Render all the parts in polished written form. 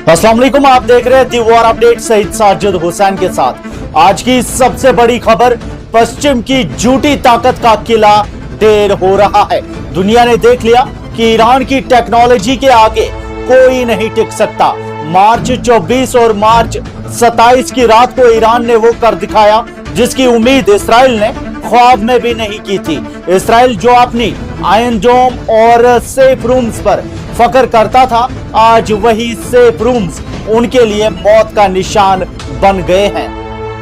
अस्सलाम वालेकुम, आप देख रहे हैं the war update Saeed Sajid Hussain के साथ। आज की सबसे बड़ी खबर, पश्चिम की झूठी ताकत का किला ढेर हो रहा है। दुनिया ने देख लिया कि ईरान की टेक्नोलॉजी के आगे कोई नहीं टिक सकता। मार्च 24 और मार्च 27 की रात को ईरान ने वो कर दिखाया जिसकी उम्मीद इसराइल ने ख्वाब में भी नहीं की थी। इसराइल जो अपनी आयरन डोम और सेफ रूम्स पर फख्र करता था, आज वही सेफ रूम्स उनके लिए मौत का निशान बन गए हैं।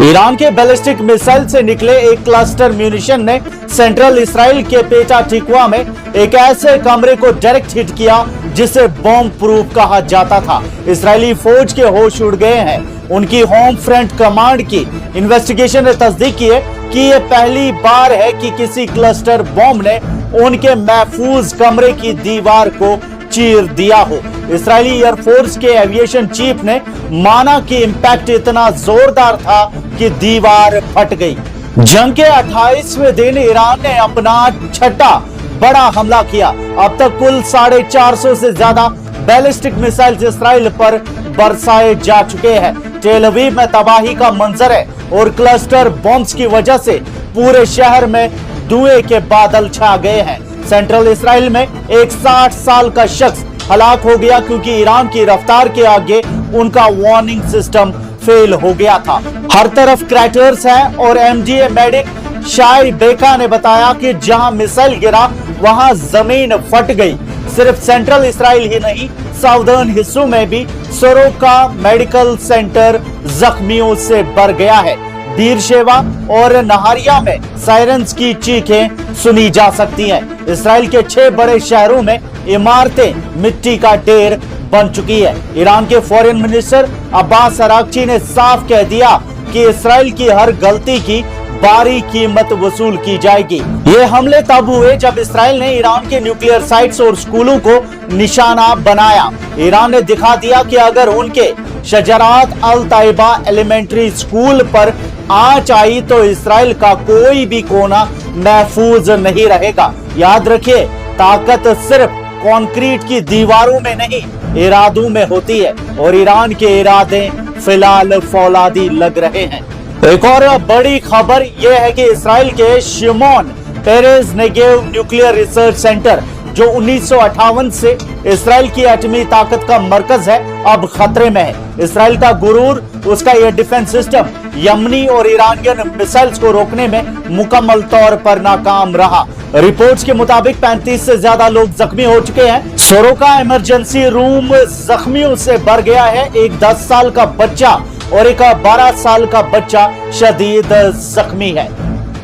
ईरान के बैलिस्टिक मिसाइल से निकले एक क्लस्टर म्यूनिशन ने सेंट्रल इसराइल के पेटा टिकवा में एक ऐसे कमरे को डायरेक्ट हिट किया जिसे बॉम्ब प्रूफ कहा जाता था। इसराइली फौज के होश उड़ गए हैं। उनकी होम फ्रंट कमांड की इन्वेस्टिगेशन ने तस्दीक की है कि ये पहली बार है कि किसी क्लस्टर बॉम्ब ने उनके महफूज कमरे की दीवार को चीर दिया हो। इसराइली एयरफोर्स के एविएशन चीफ ने माना कि इंपैक्ट इतना जोरदार था कि दीवार फट गई। जंग के 28वें दिन ईरान ने अपना छठा बड़ा हमला किया। अब तक कुल 450 से ज्यादा बैलिस्टिक मिसाइल्स इसराइल पर बरसाए जा चुके हैं। टेल अवीव में तबाही का मंजर है और क्लस्टर बॉम्ब्स की वजह से पूरे शहर में धुएं के बादल छा गए हैं। सेंट्रल इसराइल में एक 60 साल का शख्स हलाक हो गया क्योंकि ईरान की रफ्तार के आगे उनका वार्निंग सिस्टम फेल हो गया था। हर तरफ क्रैटर्स हैं और एमडीए मेडिक शाई बेका ने बताया कि जहां मिसाइल गिरा वहां जमीन फट गई। सिर्फ सेंट्रल इसराइल ही नहीं, साउदर्न हिस्सों में भी सोरोका मेडिकल सेंटर जख्मियों से भर गया है। बीरशेवा और नहारिया में सायरन्स की चीखें सुनी जा सकती हैं। इसराइल के 6 बड़े शहरों में इमारतें मिट्टी का ढेर बन चुकी है। ईरान के फॉरेन मिनिस्टर अब्बास अरागची ने साफ कह दिया कि इसराइल की हर गलती की भारी कीमत वसूल की जाएगी। ये हमले तब हुए जब इसराइल ने ईरान के न्यूक्लियर साइट्स और स्कूलों को निशाना बनाया। ईरान ने दिखा दिया कि अगर उनके शजरात अल तैयबा एलिमेंट्री स्कूल पर आंच आई तो इसराइल का कोई भी कोना महफूज नहीं रहेगा। याद रखिए, ताकत सिर्फ कंक्रीट की दीवारों में नहीं, इरादों में होती है और ईरान के इरादे फिलहाल फौलादी लग रहे हैं। एक और बड़ी खबर यह है कि इसराइल के Shimon Peres Negev nuclear research centre जो 1958 से इसराइल की एटमी ताकत का मरकज है, अब खतरे में है। इसराइल का गुरूर, उसका यह डिफेंस सिस्टम यमनी और ईरानियन मिसाइल्स को रोकने में मुकम्मल तौर पर नाकाम रहा। रिपोर्ट्स के मुताबिक 35 से ज्यादा लोग जख्मी हो चुके हैं। सोरोका इमरजेंसी रूम जख्मियों से भर गया है। एक 10 साल का बच्चा और एक 12 साल का बच्चा शदीद जख्मी है।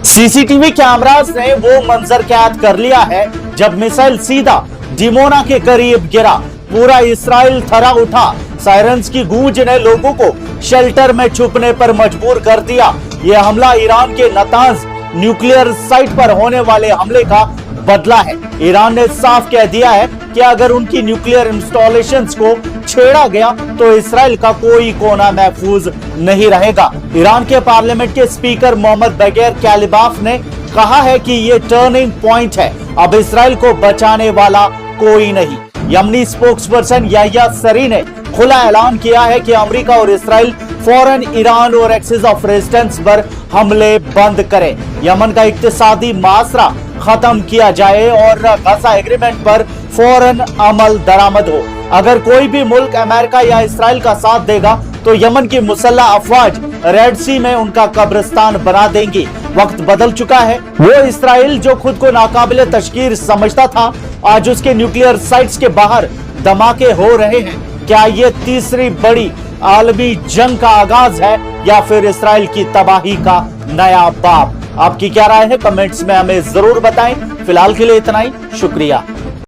सीसीटीवी कैमरास ने वो मंजर कैद कर लिया है जब मिसाइल सीधा डिमोना के करीब गिरा। पूरा इसराइल थरा उठा। सायरन्स की गूंज ने लोगों को शेल्टर में छुपने पर मजबूर कर दिया। यह हमला ईरान के नातांज न्यूक्लियर साइट पर होने वाले हमले का बदला है। ईरान ने साफ कह दिया है कि अगर उनकी न्यूक्लियर इंस्टॉलेशंस को छेड़ा गया तो इसराइल का कोई कोना महफूज नहीं रहेगा। ईरान के पार्लियामेंट के स्पीकर मोहम्मद बगैर कैलिबाफ ने कहा है कि ये टर्निंग पॉइंट है, अब इसराइल को बचाने वाला कोई नहीं। यमनी स्पोक्सपर्सन याह्या सरी ने खुला ऐलान किया है कि अमेरिका और इसराइल फौरन ईरान और एक्सिस ऑफ रेजिस्टेंस पर हमले बंद करें, यमन का इक्तिसादी मासरा खत्म किया जाए और गाजा एग्रीमेंट पर फौरन अमल दरामद हो। अगर कोई भी मुल्क अमेरिका या इसराइल का साथ देगा तो यमन की मुसल्लह अफवाज रेड सी में उनका कब्रिस्तान बना देंगी। वक्त बदल चुका है। वो इसराइल जो खुद को नाकाबिले तशकीर समझता था, आज उसके न्यूक्लियर साइट्स के बाहर धमाके हो रहे हैं। क्या ये तीसरी बड़ी आलमी जंग का आगाज है या फिर इसराइल की तबाही का नया बाब? आपकी क्या राय है? कमेंट्स में हमें जरूर बताएं। फिलहाल के लिए इतना ही, शुक्रिया।